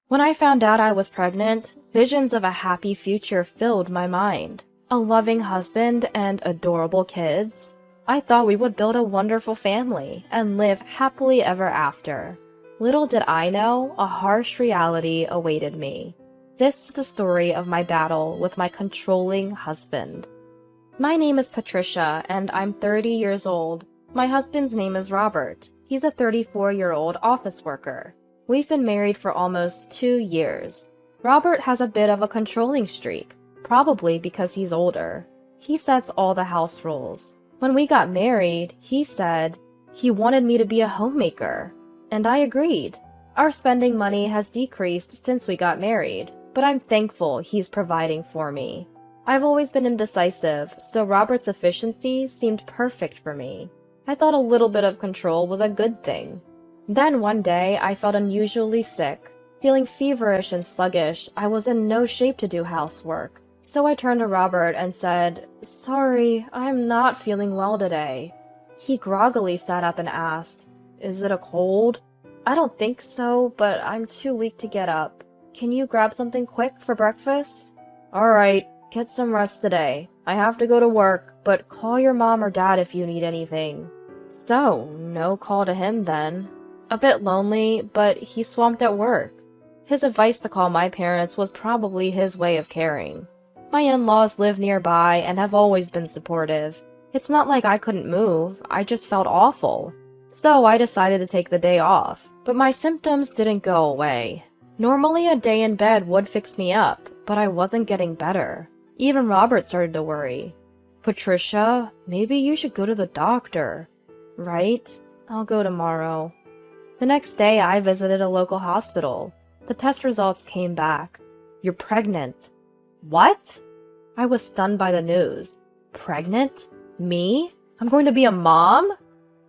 When I found out I was pregnant, visions of a happy future filled my mind. A loving husband and adorable kids. I thought we would build a wonderful family and live happily ever after. Little did I know, a harsh reality awaited me. This is the story of my battle with my controlling husband. My name is Patricia, and I'm 30 years old. My husband's name is Robert. He's a 34-year-old office worker. We've been married for almost 2 years. Robert has a bit of a controlling streak, probably because he's older. He sets all the house rules. When we got married, he said he wanted me to be a homemaker, and I agreed. Our spending money has decreased since we got married, but I'm thankful he's providing for me. I've always been indecisive, so Robert's efficiency seemed perfect for me. I thought a little bit of control was a good thing. Then one day, I felt unusually sick. Feeling feverish and sluggish, I was in no shape to do housework. So I turned to Robert and said, "Sorry, I'm not feeling well today." He groggily sat up and asked, "Is it a cold?" "I don't think so, but I'm too weak to get up. Can you grab something quick for breakfast?" "All right, get some rest today. I have to go to work, but call your mom or dad if you need anything." So, no call to him then. A bit lonely, but he's swamped at work. His advice to call my parents was probably his way of caring. My in-laws live nearby and have always been supportive. It's not like I couldn't move, I just felt awful. So I decided to take the day off, but my symptoms didn't go away. Normally a day in bed would fix me up, but I wasn't getting better. Even Robert started to worry. "Patricia, maybe you should go to the doctor." "Right? I'll go tomorrow." The next day, I visited a local hospital. The test results came back. "You're pregnant." "What?" I was stunned by the news. Pregnant? Me? I'm going to be a mom?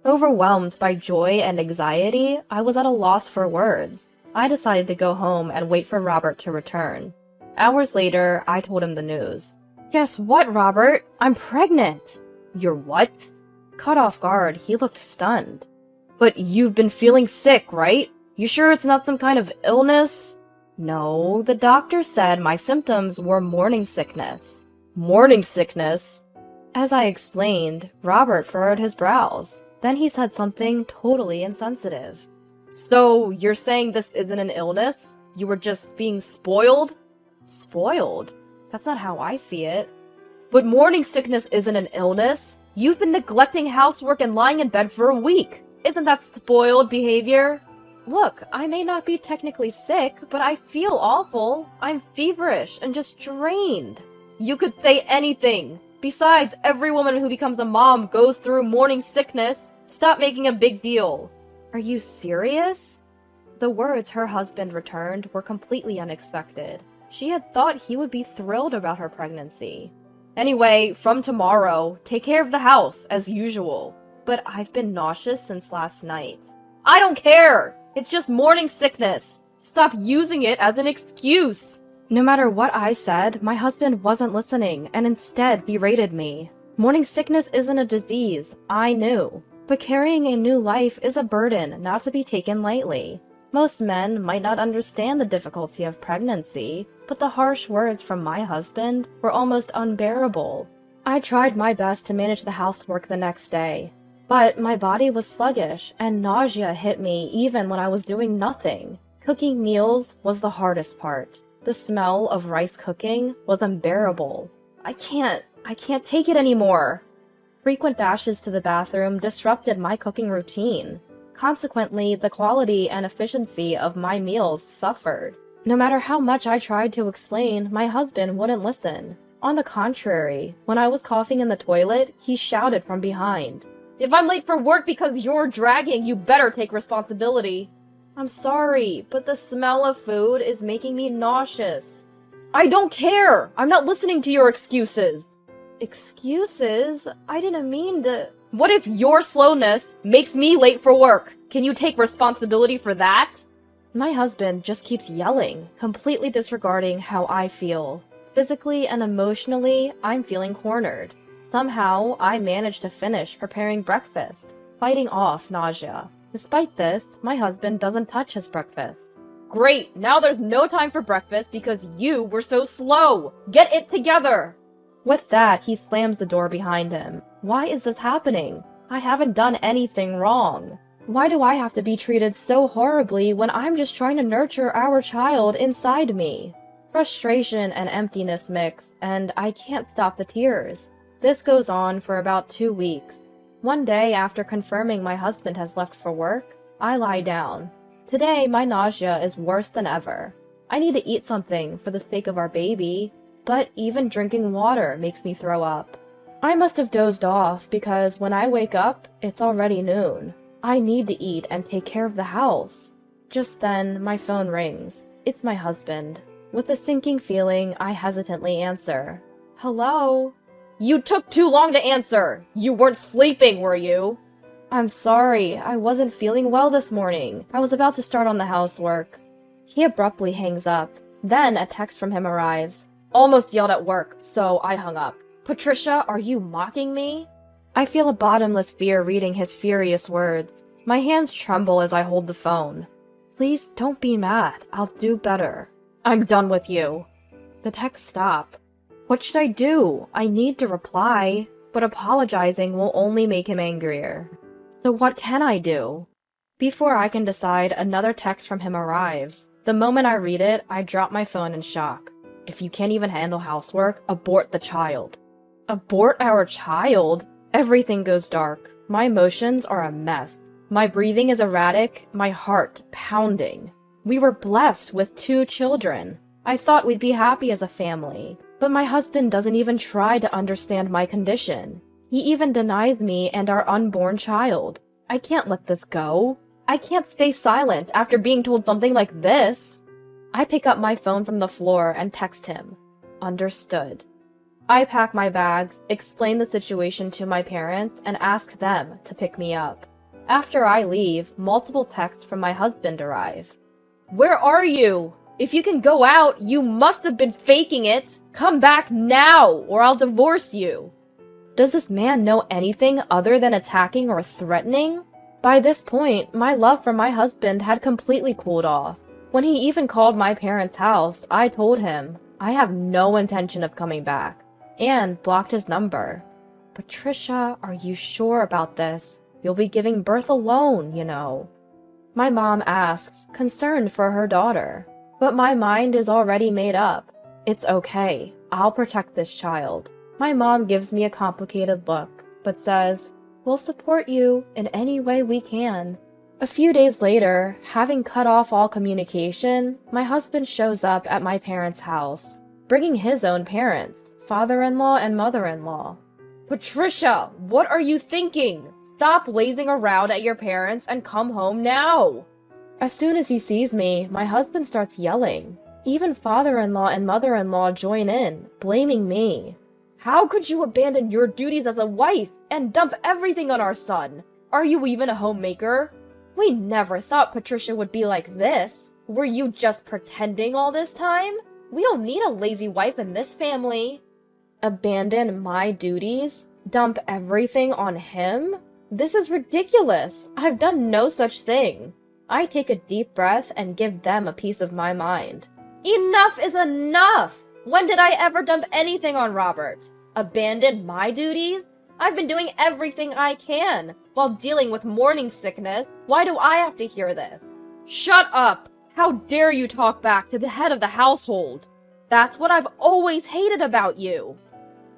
Overwhelmed by joy and anxiety, I was at a loss for words. I decided to go home and wait for Robert to return. Hours later, I told him the news. "Guess what, Robert? I'm pregnant." "You're what?" Caught off guard, he looked stunned. "But you've been feeling sick, right? You sure it's not some kind of illness?" "No, the doctor said my symptoms were morning sickness." "Morning sickness?" As I explained, Robert furrowed his brows. Then he said something totally insensitive. "So, you're saying this isn't an illness? You were just being spoiled?" "Spoiled? That's not how I see it." "But morning sickness isn't an illness. You've been neglecting housework and lying in bed for a week. Isn't that spoiled behavior?" "Look, I may not be technically sick, but I feel awful. I'm feverish and just drained." "You could say anything. Besides, every woman who becomes a mom goes through morning sickness. Stop making a big deal." "Are you serious?" The words her husband returned were completely unexpected. She had thought he would be thrilled about her pregnancy. "Anyway, from tomorrow, take care of the house, as usual." "But I've been nauseous since last night." "I don't care! It's just morning sickness. Stop using it as an excuse." No matter what I said, my husband wasn't listening and instead berated me. Morning sickness isn't a disease, I knew. But carrying a new life is a burden not to be taken lightly. Most men might not understand the difficulty of pregnancy, but the harsh words from my husband were almost unbearable. I tried my best to manage the housework the next day. But my body was sluggish, and nausea hit me even when I was doing nothing. Cooking meals was the hardest part. The smell of rice cooking was unbearable. I can't take it anymore. Frequent dashes to the bathroom disrupted my cooking routine. Consequently, the quality and efficiency of my meals suffered. No matter how much I tried to explain, my husband wouldn't listen. On the contrary, when I was coughing in the toilet, he shouted from behind, "If I'm late for work because you're dragging, you better take responsibility." "I'm sorry, but the smell of food is making me nauseous." "I don't care! I'm not listening to your excuses." "Excuses? I didn't mean to..." "What if your slowness makes me late for work? Can you take responsibility for that?" My husband just keeps yelling, completely disregarding how I feel. Physically and emotionally, I'm feeling cornered. Somehow, I managed to finish preparing breakfast, fighting off nausea. Despite this, my husband doesn't touch his breakfast. Great, now there's no time for breakfast because you were so slow. Get it together! With that, he slams the door behind him. Why is this happening? I haven't done anything wrong. Why do I have to be treated so horribly when I'm just trying to nurture our child inside me? Frustration and emptiness mix, and I can't stop the tears. This goes on for about 2 weeks. One day, after confirming my husband has left for work, I lie down. Today, my nausea is worse than ever. I need to eat something for the sake of our baby, but even drinking water makes me throw up. I must have dozed off because when I wake up, it's already noon. I need to eat and take care of the house. Just then, my phone rings. It's my husband. With a sinking feeling, I hesitantly answer. Hello? You took too long to answer! You weren't sleeping, were you? I'm sorry, I wasn't feeling well this morning. I was about to start on the housework. He abruptly hangs up. Then a text from him arrives. Almost yelled at work, so I hung up. Patricia, are you mocking me? I feel a bottomless fear reading his furious words. My hands tremble as I hold the phone. Please don't be mad. I'll do better. I'm done with you. The texts stop. What should I do? I need to reply, but apologizing will only make him angrier. So what can I do? Before I can decide, another text from him arrives. The moment I read it, I drop my phone in shock. If you can't even handle housework, abort the child. Abort our child? Everything goes dark. My emotions are a mess. My breathing is erratic, my heart pounding. We were blessed with 2 children. I thought we'd be happy as a family. But my husband doesn't even try to understand my condition. He even denies me and our unborn child. I can't let this go. I can't stay silent after being told something like this. I pick up my phone from the floor and text him. Understood. I pack my bags, explain the situation to my parents, and ask them to pick me up. After I leave, multiple texts from my husband arrive. Where are you? If you can go out, you must have been faking it. Come back now, or I'll divorce you. Does this man know anything other than attacking or threatening? By this point, my love for my husband had completely cooled off. When he even called my parents' house, I told him I have no intention of coming back, and blocked his number. Patricia, are you sure about this? You'll be giving birth alone, you know. My mom asks, concerned for her daughter. But my mind is already made up. It's okay. I'll protect this child. My mom gives me a complicated look, but says, we'll support you in any way we can. A few days later, having cut off all communication, my husband shows up at my parents' house, bringing his own parents, father-in-law and mother-in-law. Patricia, what are you thinking? Stop lazing around at your parents and come home now. As soon as he sees me, my husband starts yelling. Even father-in-law and mother-in-law join in, blaming me. How could you abandon your duties as a wife and dump everything on our son? Are you even a homemaker? We never thought Patricia would be like this. Were you just pretending all this time? We don't need a lazy wife in this family. Abandon my duties? Dump everything on him? This is ridiculous. I've done no such thing. I take a deep breath and give them a piece of my mind. Enough is enough! When did I ever dump anything on Robert? Abandon my duties? I've been doing everything I can while dealing with morning sickness. Why do I have to hear this? Shut up! How dare you talk back to the head of the household? That's what I've always hated about you.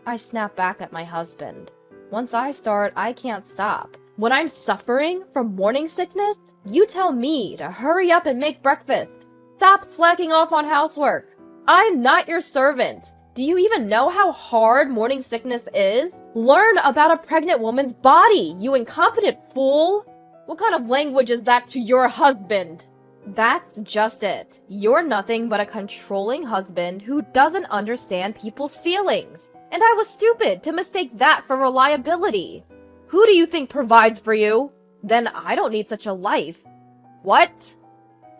I snap back at my husband. Once I start, I can't stop. When I'm suffering from morning sickness, you tell me to hurry up and make breakfast. Stop slacking off on housework. I'm not your servant. Do you even know how hard morning sickness is? Learn about a pregnant woman's body, you incompetent fool! What kind of language is that to your husband? That's just it. You're nothing but a controlling husband who doesn't understand people's feelings. And I was stupid to mistake that for reliability. Who do you think provides for you? Then I don't need such a life. What?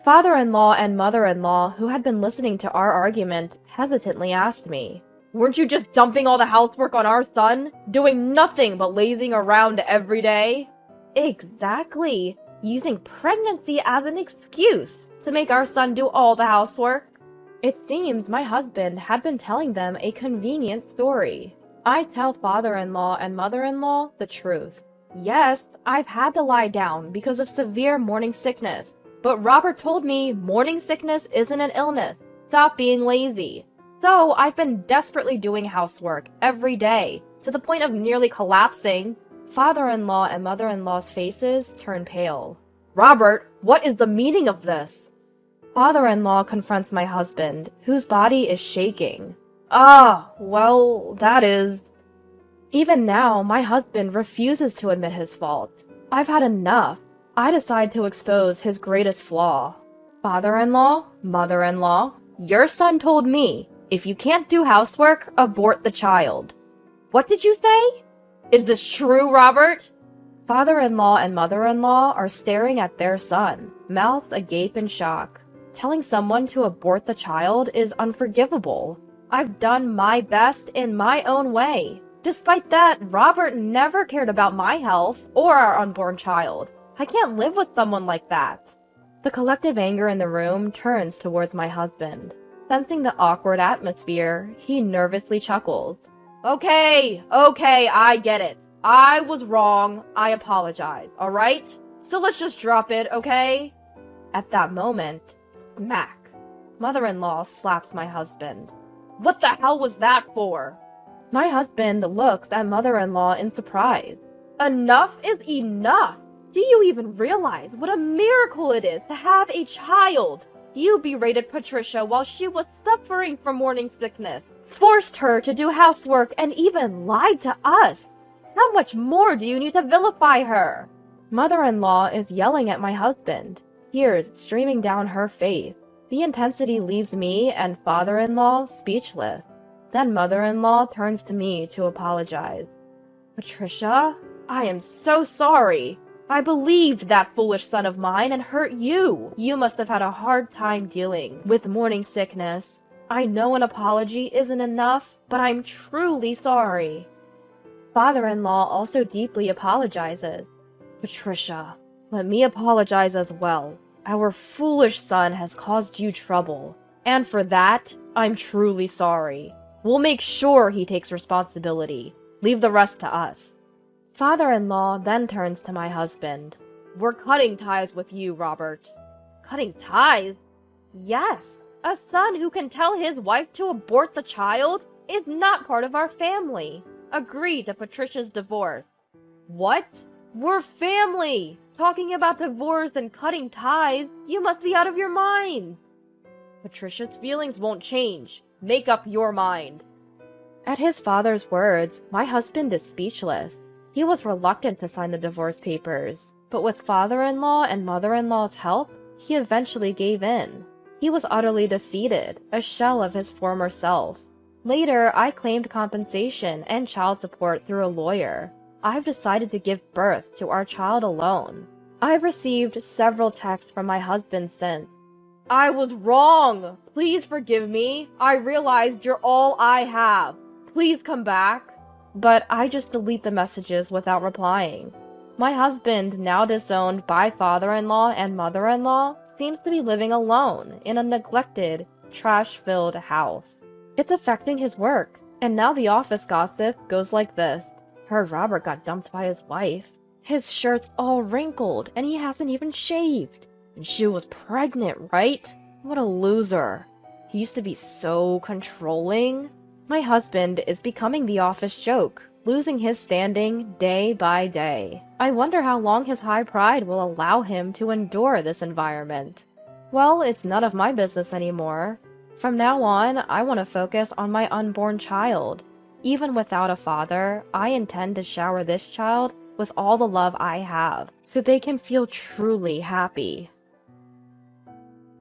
Father-in-law and mother-in-law, who had been listening to our argument, hesitantly asked me, weren't you just dumping all the housework on our son? Doing nothing but lazing around every day? Exactly. using pregnancy as an excuse to make our son do all the housework. It seems my husband had been telling them a convenient story. I tell father-in-law and mother-in-law the truth. Yes, I've had to lie down because of severe morning sickness. But Robert told me morning sickness isn't an illness. Stop being lazy. So I've been desperately doing housework every day, to the point of nearly collapsing. Father-in-law and mother-in-law's faces turn pale. Robert, what is the meaning of this? Father-in-law confronts my husband, whose body is shaking. Well, that is... Even now, my husband refuses to admit his fault. I've had enough. I decide to expose his greatest flaw. Father-in-law, mother-in-law, your son told me, if you can't do housework, abort the child. What did you say? Is this true, Robert? Father-in-law and mother-in-law are staring at their son, mouth agape in shock. Telling someone to abort the child is unforgivable. I've done my best in my own way. Despite that, Robert never cared about my health or our unborn child. I can't live with someone like that. The collective anger in the room turns towards my husband. Sensing the awkward atmosphere, he nervously chuckles. Okay, I get it. I was wrong. I apologize, alright? So let's just drop it, okay? At that moment, smack. Mother-in-law slaps my husband. What the hell was that for? My husband looks at mother-in-law in surprise. Enough is enough! Do you even realize what a miracle it is to have a child? You berated Patricia while she was suffering from morning sickness, forced her to do housework, and even lied to us. How much more do you need to vilify her? Mother-in-law is yelling at my husband, tears streaming down her face. The intensity leaves me and father-in-law speechless. Then mother-in-law turns to me to apologize. Patricia, I am so sorry. I believed that foolish son of mine and hurt you. You must have had a hard time dealing with morning sickness. I know an apology isn't enough, but I'm truly sorry. Father-in-law also deeply apologizes. Patricia, let me apologize as well. Our foolish son has caused you trouble, and for that, I'm truly sorry. We'll make sure he takes responsibility. Leave the rest to us. Father-in-law then turns to my husband. We're cutting ties with you, Robert. Cutting ties? Yes. A son who can tell his wife to abort the child is not part of our family. Agree to Patricia's divorce. What? We're family! Talking about divorce and cutting ties? You must be out of your mind. Patricia's feelings won't change. Make up your mind. At his father's words, my husband is speechless. He was reluctant to sign the divorce papers, but with father-in-law and mother-in-law's help, he eventually gave in. He was utterly defeated, a shell of his former self. Later, I claimed compensation and child support through a lawyer. I've decided to give birth to our child alone. I've received several texts from my husband since. I was wrong! Please forgive me. I realized you're all I have. Please come back. But I just delete the messages without replying. My husband, now disowned by father-in-law and mother-in-law, seems to be living alone in a neglected, trash-filled house. It's affecting his work, and now the office gossip goes like this. Heard Robert got dumped by his wife. His shirt's all wrinkled, and he hasn't even shaved. And she was pregnant, right? What a loser. He used to be so controlling. My husband is becoming the office joke, losing his standing day by day. I wonder how long his high pride will allow him to endure this environment. Well, it's none of my business anymore. From now on, I want to focus on my unborn child. Even without a father, I intend to shower this child with all the love I have, so they can feel truly happy.